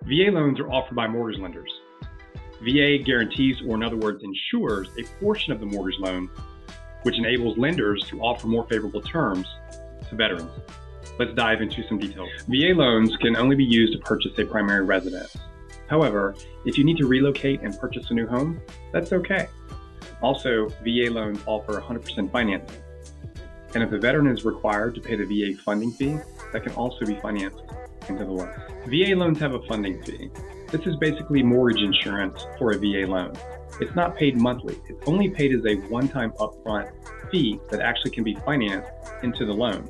VA loans are offered by mortgage lenders. VA guarantees, or in other words, insures a portion of the mortgage loan, which enables lenders to offer more favorable terms to veterans. Let's dive into some details. VA loans can only be used to purchase a primary residence. However, if you need to relocate and purchase a new home, that's okay. Also, VA loans offer 100% financing. And if the veteran is required to pay the VA funding fee, that can also be financed into the loan. VA loans have a funding fee. This is basically mortgage insurance for a VA loan. It's not paid monthly. It's only paid as a one-time upfront fee that actually can be financed into the loan.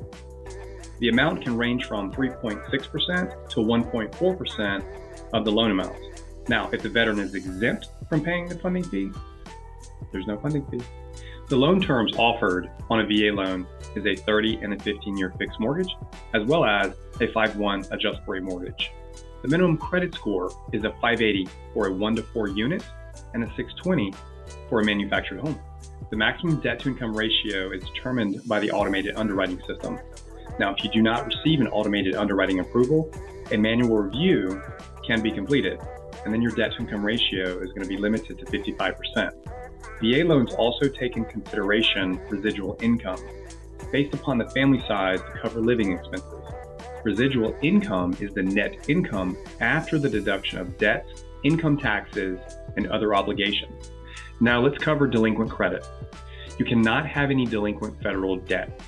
The amount can range from 3.6% to 1.4% of the loan amount. Now, if the veteran is exempt from paying the funding fee, there's no funding fee. The loan terms offered on a VA loan is a 30 and a 15-year fixed mortgage, as well as a 5/1 adjustable rate mortgage. The minimum credit score is a 580 for a 1-to-4 unit and a 620 for a manufactured home. The maximum debt-to-income ratio is determined by the automated underwriting system. Now, if you do not receive an automated underwriting approval, a manual review can be completed, and then your debt-to-income ratio is going to be limited to 55%. VA loans also take in consideration residual income based upon the family size to cover living expenses. Residual income is the net income after the deduction of debts, income taxes, and other obligations. Now let's cover delinquent credit. You cannot have any delinquent federal debt.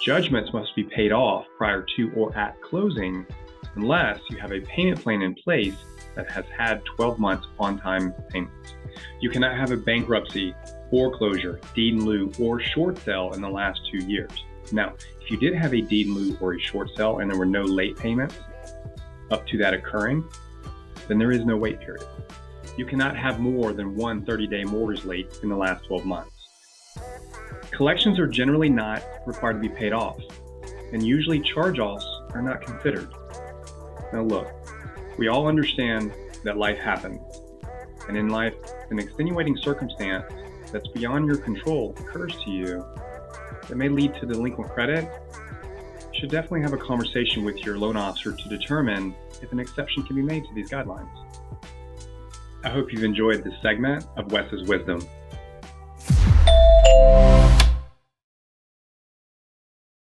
Judgments must be paid off prior to or at closing unless you have a payment plan in place that has had 12 months on-time payments. You cannot have a bankruptcy, foreclosure, deed in lieu, or short sale in the last 2 years. Now, if you did have a deed in lieu or a short sale and there were no late payments up to that occurring, then there is no wait period. You cannot have more than one 30-day mortgage late in the last 12 months. Collections are generally not required to be paid off, and usually charge-offs are not considered. Now look, we all understand that life happens, and in life, an extenuating circumstance that's beyond your control occurs to you that may lead to delinquent credit. You should definitely have a conversation with your loan officer to determine if an exception can be made to these guidelines. I hope you've enjoyed this segment of Wes's Wisdom.